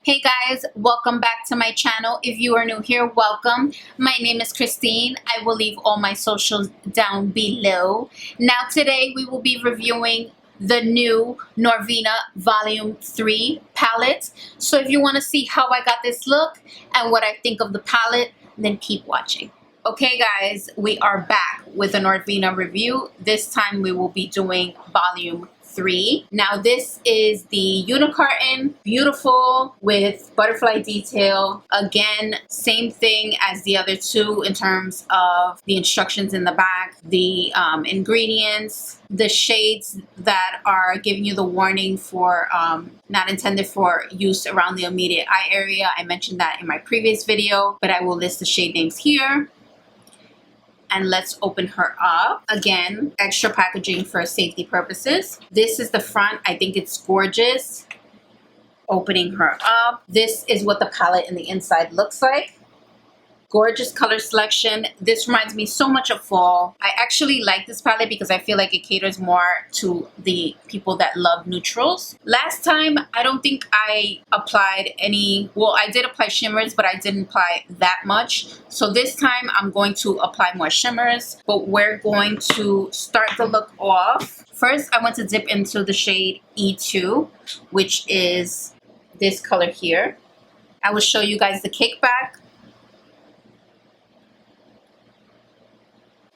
Hey guys, welcome back to my channel. If you are new here, welcome. My name is Christine. I will leave all my socials down below. Now today we will be reviewing the new Norvina Volume 3 palette. So if you want to see how I got this look and what I think of the palette, then keep watching. Okay guys, we are back with a Norvina review. This time we will be doing Volume 3. Now this is the unicarton, beautiful with butterfly detail. Again, same thing as the other two in terms of the instructions in the back, the ingredients, the shades that are giving you the warning for not intended for use around the immediate eye area. I mentioned that in my previous video, but I will list the shade names here. And let's open her up. Again, extra packaging for safety purposes. This is the front. I think it's gorgeous. Opening her up. This is what the palette in the inside looks like. Gorgeous color selection. This reminds me so much of fall. I actually like this palette because I feel like it caters more to the people that love neutrals. Last time, I don't think I applied any, well, I did apply shimmers, but I didn't apply that much. So this time I'm going to apply more shimmers, but we're going to start the look off. First, I want to dip into the shade E2, which is this color here. I will show you guys the kickback.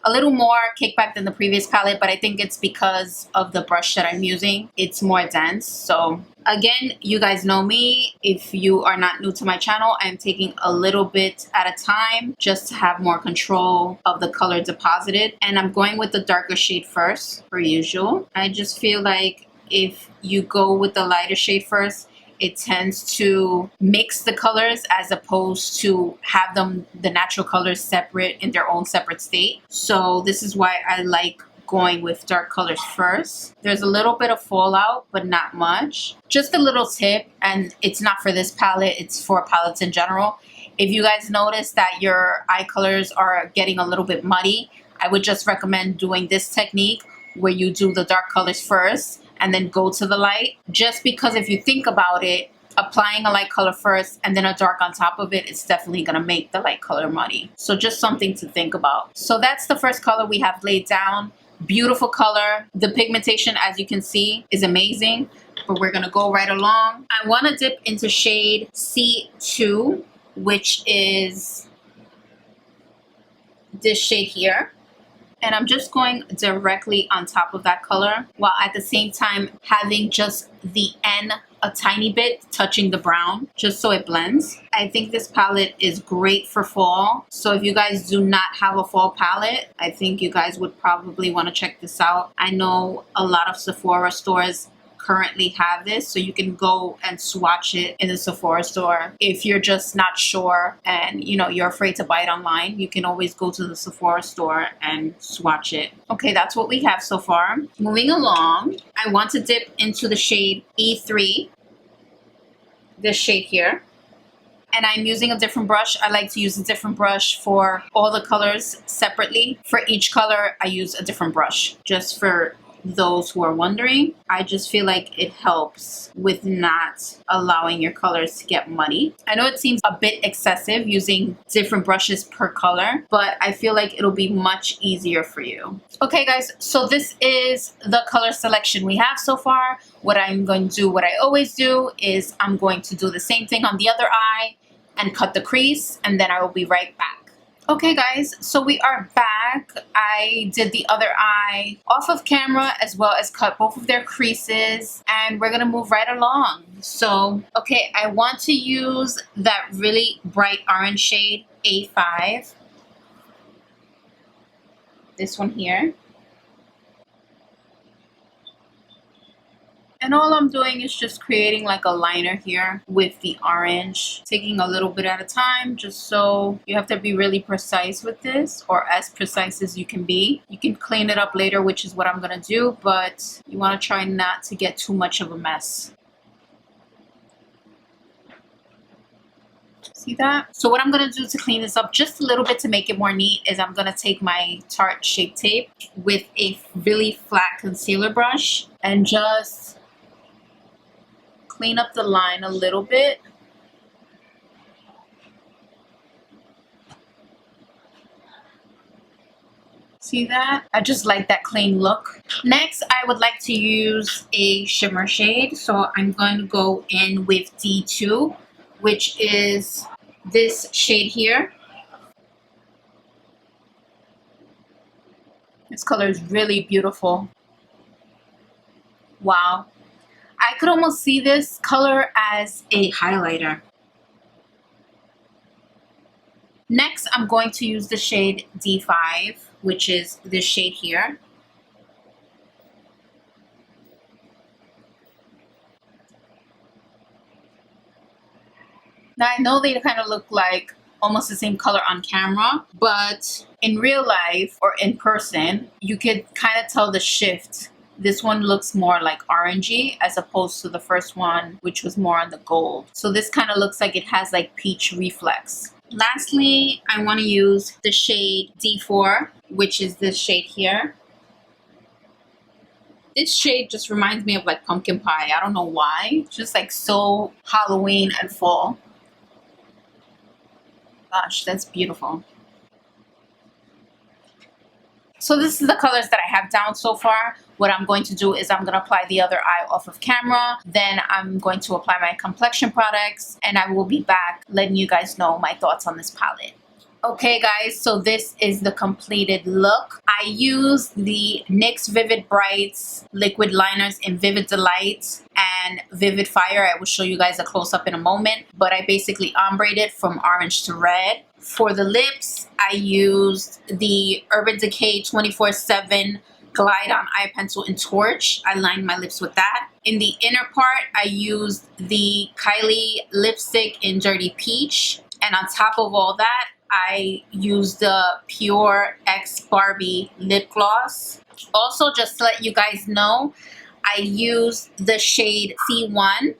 A little more kickback than the previous palette, but I think it's because of the brush that I'm using. It's more dense. So again, you guys know me. If you are not new to my channel, I'm taking a little bit at a time just to have more control of the color deposited. And I'm going with the darker shade first, per usual. I just feel like if you go with the lighter shade first, it tends to mix the colors as opposed to have them, the natural colors, separate in their own separate state. So this is why I like going with dark colors first. There's a little bit of fallout, but not much. Just a little tip, and it's not for this palette, it's for palettes in general. If you guys notice that your eye colors are getting a little bit muddy, I would just recommend doing this technique where you do the dark colors first and then go to the light. Just because if you think about it, applying a light color first and then a dark on top of it, it's definitely gonna make the light color muddy. So just something to think about. So that's the first color we have laid down. Beautiful color. The pigmentation, as you can see, is amazing, but we're gonna go right along. I wanna dip into shade C2, which is this shade here. And I'm just going directly on top of that color while at the same time having just the N a tiny bit touching the brown just so it blends. I think this palette is great for fall. So if you guys do not have a fall palette, I think you guys would probably want to check this out. I know a lot of Sephora stores currently have this, so you can go and swatch it in the Sephora store. If you're just not sure and you're afraid to buy it online, you can always go to the Sephora store and swatch it. Okay, that's what we have so far. Moving along, I want to dip into the shade E3, this shade here. And I'm using a different brush. I like to use a different brush for all the colors separately. For each color, I use a different brush, just for those who are wondering. I just feel like it helps with not allowing your colors to get muddy. I know it seems a bit excessive using different brushes per color, but I feel like it'll be much easier for you. Okay guys, so this is the color selection we have so far. What I'm going to do, what I always do, is I'm going to do the same thing on the other eye and cut the crease, and then I will be right back. Okay guys, so we are back. I did the other eye off of camera as well as cut both of their creases, and we're gonna move right along. So, okay, I want to use that really bright orange shade, A5. This one here. And all I'm doing is just creating like a liner here with the orange, taking a little bit at a time, just so you have to be really precise with this, or as precise as you can be. You can clean it up later, which is what I'm gonna do, but you wanna try not to get too much of a mess. See that? So what I'm gonna do to clean this up just a little bit to make it more neat is I'm gonna take my Tarte Shape Tape with a really flat concealer brush and just clean up the line a little bit See that? I just like that clean look. Next, I would like to use a shimmer shade. So I'm going to go in with D2, which is this shade here. This color is really beautiful. Wow. I could almost see this color as a highlighter. Next, I'm going to use the shade D5, which is this shade here. Now, I know they kind of look like almost the same color on camera, but in real life or in person, you could kind of tell the shift. This one looks more like orangey as opposed to the first one, which was more on the gold. So this kind of looks like it has like peach reflex. Lastly, I want to use the shade D4, which is this shade here. This shade just reminds me of like pumpkin pie. I don't know why. It's just like so Halloween and fall. Gosh, that's beautiful. So this is the colors that I have down so far. What I'm going to do is I'm going to apply the other eye off of camera. Then I'm going to apply my complexion products. And I will be back letting you guys know my thoughts on this palette. Okay guys, so this is the completed look. I used the NYX Vivid Brights liquid liners in Vivid Delight and Vivid Fire. I will show you guys a close-up in a moment. But I basically ombreed it from orange to red. For the lips, I used the Urban Decay 24/7 Glide On Eye Pencil in Torch. I lined my lips with that. In the inner part, I used the Kylie lipstick in Dirty Peach. And on top of all that, I used the Pure X Barbie lip gloss. Also, just to let you guys know, I used the shade C1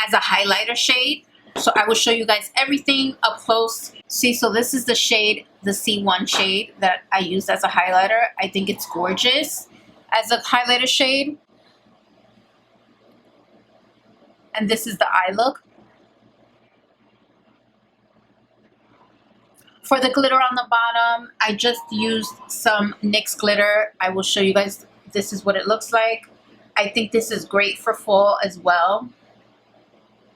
as a highlighter shade. So I will show you guys everything up close. See, so this is the shade, the C1 shade that I used as a highlighter. I think it's gorgeous as a highlighter shade. And this is the eye look. For the glitter on the bottom, I just used some NYX glitter. I will show you guys, this is what it looks like. I think this is great for fall as well.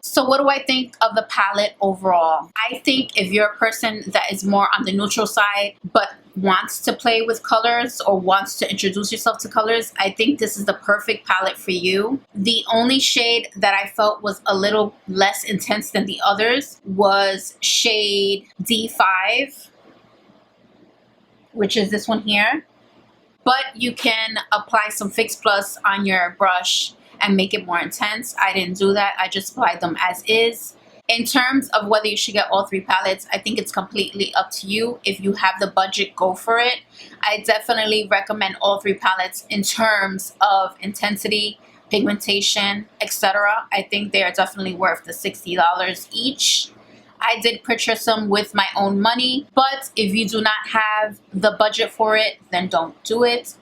So what do I think of the palette overall? I think if you're a person that is more on the neutral side but wants to play with colors or wants to introduce yourself to colors, I think this is the perfect palette for you. The only shade that I felt was a little less intense than the others was shade D5, which is this one here. But you can apply some Fix Plus on your brush and make it more intense. I didn't do that. I just applied them as is. In terms of whether you should get all three palettes, I think it's completely up to you. If you have the budget, go for it. I definitely recommend all three palettes in terms of intensity, pigmentation, etc. I think they are definitely worth the $60 each. I did purchase them with my own money, but if you do not have the budget for it, then don't do it.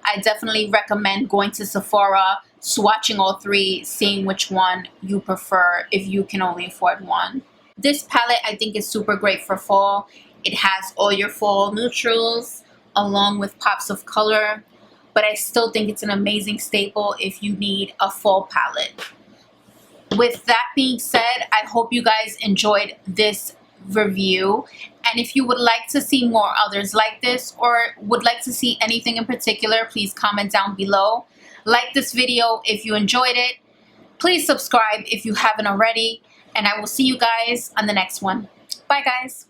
I definitely recommend going to Sephora, swatching all three, seeing which one you prefer if you can only afford one. This palette I think is super great for fall. It has all your fall neutrals along with pops of color, but I still think it's an amazing staple if you need a fall palette. With that being said, I hope you guys enjoyed this review, and if you would like to see more others like this or would like to see anything in particular, please comment down below. Like this video if you enjoyed it. Please subscribe if you haven't already, and I will see you guys on the next one. Bye guys.